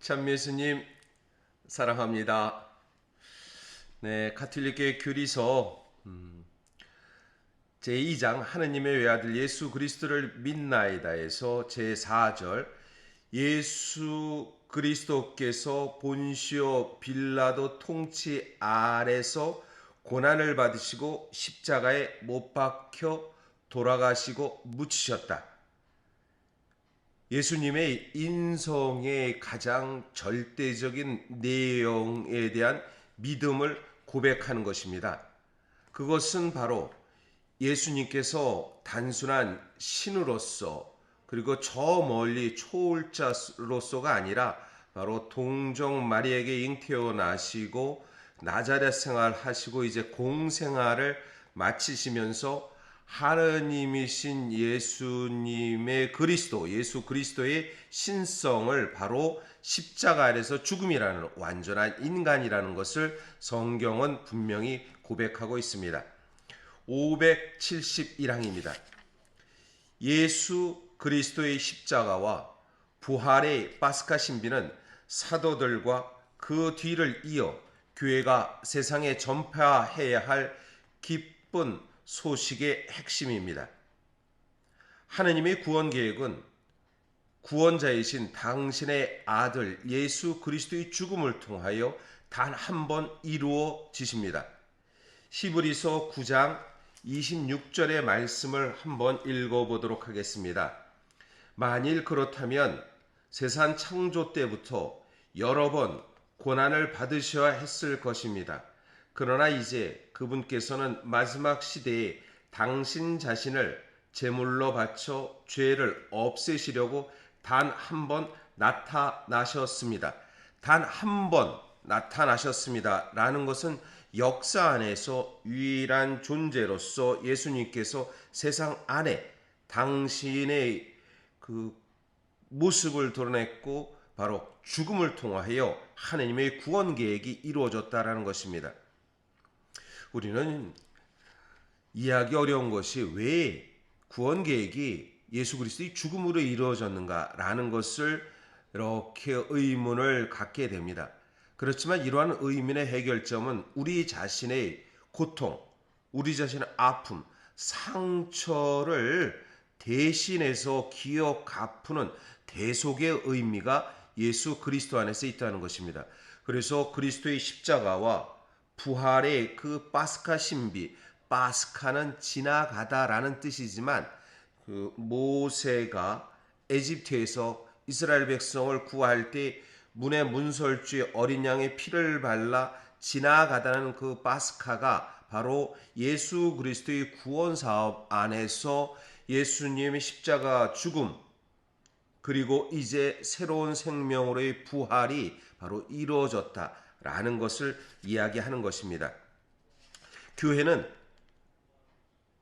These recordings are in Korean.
참 예수님 사랑합니다. 네, 가톨릭교회 교리서 제2장 하느님의 외아들 예수 그리스도를 믿나이다에서 제4절 예수 그리스도께서 본시오 빌라도 통치 아래서 고난을 받으시고 십자가에 못 박혀 돌아가시고 묻히셨다. 예수님의 인성의 가장 절대적인 내용에 대한 믿음을 고백하는 것입니다. 그것은 바로 예수님께서 단순한 신으로서 그리고 저 멀리 초월자로서가 아니라 바로 동정 마리에게 잉태어나시고 나자렛 생활하시고 이제 공생활을 마치시면서 하느님이신 예수님의 그리스도, 예수 그리스도의 신성을 바로 십자가 아래서 죽음이라는 완전한 인간이라는 것을 성경은 분명히 고백하고 있습니다. 571항입니다. 예수 그리스도의 십자가와 부활의 파스카 신비는 사도들과 그 뒤를 이어 교회가 세상에 전파해야 할 기쁜 소식의 핵심입니다. 하느님의 구원 계획은 구원자이신 당신의 아들 예수 그리스도의 죽음을 통하여 단 한 번 이루어지십니다. 히브리서 9장 26절의 말씀을 한번 읽어보도록 하겠습니다. 만일 그렇다면 세상 창조 때부터 여러 번 고난을 받으셔야 했을 것입니다. 그러나 이제 그분께서는 마지막 시대에 당신 자신을 제물로 바쳐 죄를 없애시려고 단 한 번 나타나셨습니다. 단 한 번 나타나셨습니다. 라는 것은 역사 안에서 유일한 존재로서 예수님께서 세상 안에 당신의 그 모습을 드러냈고 바로 죽음을 통하여 하나님의 구원 계획이 이루어졌다라는 것입니다. 우리는 이해하기 어려운 것이 왜 구원 계획이 예수 그리스도의 죽음으로 이루어졌는가라는 것을 이렇게 의문을 갖게 됩니다. 그렇지만 이러한 의문의 해결점은 우리 자신의 고통, 우리 자신의 아픔, 상처를 대신해서 기어 갚는 대속의 의미가 예수 그리스도 안에서 있다는 것입니다. 그래서 그리스도의 십자가와 부활의 그 파스카 신비, 파스카는 지나가다라는 뜻이지만 그 모세가 에집트에서 이스라엘 백성을 구할 때 문의 문설주에 어린 양의 피를 발라 지나가다는 그 파스카가 바로 예수 그리스도의 구원 사업 안에서 예수님의 십자가 죽음 그리고 이제 새로운 생명으로의 부활이 바로 이루어졌다라는 것을 이야기하는 것입니다. 교회는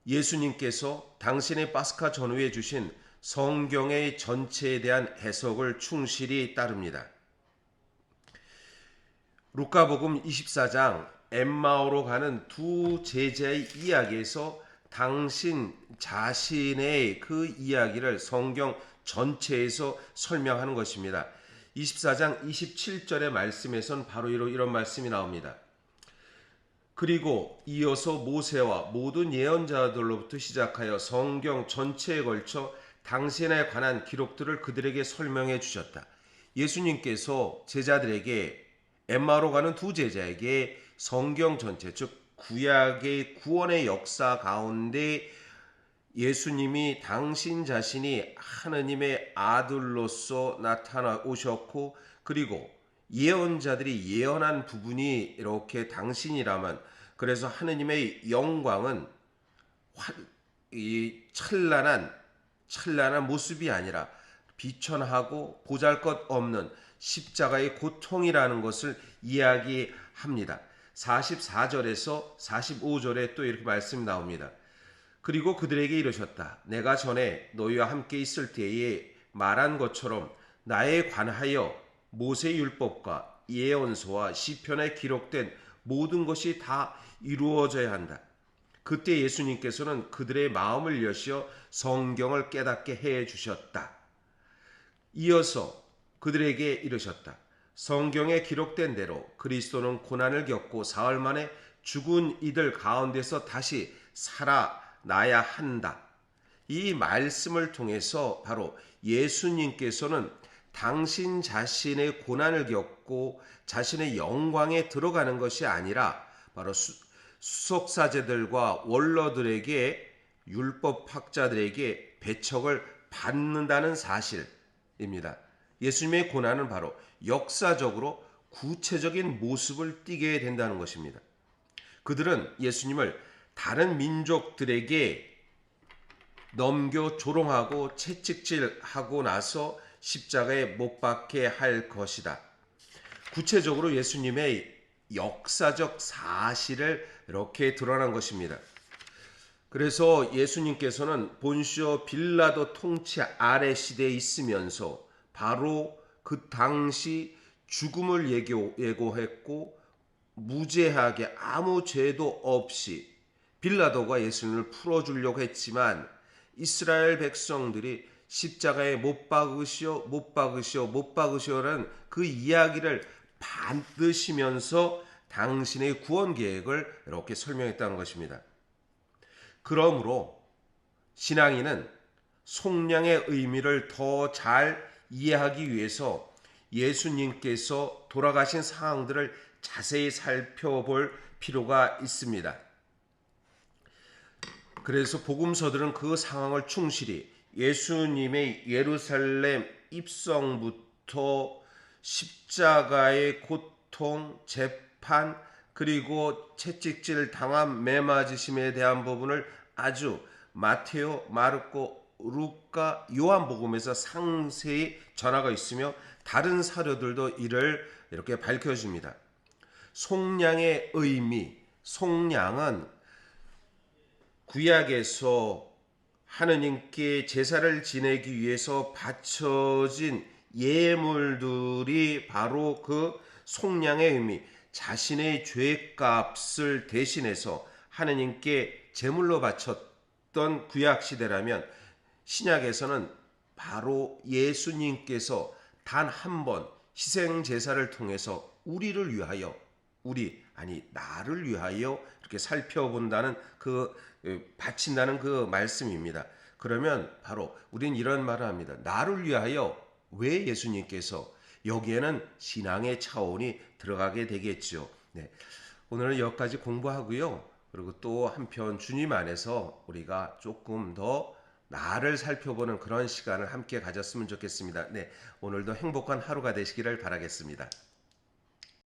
예수님께서 당신의 파스카 전후에 주신 성경의 전체에 대한 해석을 충실히 따릅니다. 루카복음 24장 엠마오로 가는 두 제자의 이야기에서 당신 자신의 그 이야기를 성경 전체에서 설명하는 것입니다. 24장 27절의 말씀에선 바로 이런 말씀이 나옵니다. 그리고 이어서 모세와 모든 예언자들로부터 시작하여 성경 전체에 걸쳐 당신에 관한 기록들을 그들에게 설명해 주셨다. 예수님께서 제자들에게 엠마로 가는 두 제자에게 성경 전체, 즉 구약의 구원의 역사 가운데 예수님이 당신 자신이 하느님의 아들로서 나타나 오셨고 그리고 예언자들이 예언한 부분이 이렇게 당신이라면 그래서 하느님의 영광은 이 찬란한 모습이 아니라 비천하고 보잘것없는 십자가의 고통이라는 것을 이야기합니다. 44절에서 45절에 또 이렇게 말씀이 나옵니다. 그리고 그들에게 이르셨다. 내가 전에 너희와 함께 있을 때에 말한 것처럼 나에 관하여 모세의 율법과 예언서와 시편에 기록된 모든 것이 다 이루어져야 한다. 그때 예수님께서는 그들의 마음을 여시어 성경을 깨닫게 해 주셨다. 이어서 그들에게 이르셨다. 성경에 기록된 대로 그리스도는 고난을 겪고 사흘 만에 죽은 이들 가운데서 다시 살아나야 한다. 이 말씀을 통해서 바로 예수님께서는 당신 자신의 고난을 겪고 자신의 영광에 들어가는 것이 아니라 바로 수석사제들과 원로들에게, 율법학자들에게 배척을 받는다는 사실입니다. 예수님의 고난은 바로 역사적으로 구체적인 모습을 띠게 된다는 것입니다. 그들은 예수님을 다른 민족들에게 넘겨 조롱하고 채찍질하고 나서 십자가에 못 박게 할 것이다. 구체적으로 예수님의 역사적 사실을 이렇게 드러난 것입니다. 그래서 예수님께서는 본시오 빌라도 통치 아래 시대에 있으면서 바로 그 당시 죽음을 예고했고 무죄하게 아무 죄도 없이 빌라도가 예수님을 풀어주려고 했지만 이스라엘 백성들이 십자가에 못 박으시오, 못 박으시오, 못 박으시오라는 그 이야기를 받으시면서 당신의 구원 계획을 이렇게 설명했다는 것입니다. 그러므로 신앙인은 속량의 의미를 더 잘 이해하기 위해서 예수님께서 돌아가신 상황들을 자세히 살펴볼 필요가 있습니다. 그래서 복음서들은 그 상황을 충실히 예수님의 예루살렘 입성부터 십자가의 고통, 재판, 그리고 채찍질 당한 매맞으심에 대한 부분을 아주 마테오, 마르코, 루카, 요한복음에서 상세히 전하고 있으며 다른 사료들도 이를 이렇게 밝혀줍니다. 속량의 의미, 속량은 구약에서 하느님께 제사를 지내기 위해서 바쳐진 예물들이 바로 그 속량의 의미, 자신의 죄값을 대신해서 하느님께 제물로 바쳤던 구약 시대라면 신약에서는 바로 예수님께서 단 한 번 희생 제사를 통해서 우리를 위하여, 나를 위하여 이렇게 살펴본다는 바친다는 그 말씀입니다. 그러면 바로 우린 이런 말을 합니다. 나를 위하여 왜 예수님께서, 여기에는 신앙의 차원이 들어가게 되겠죠. 네. 오늘은 여기까지 공부하고요. 그리고 또 한편 주님 안에서 우리가 조금 더 나를 살펴보는 그런 시간을 함께 가졌으면 좋겠습니다. 네. 오늘도 행복한 하루가 되시기를 바라겠습니다.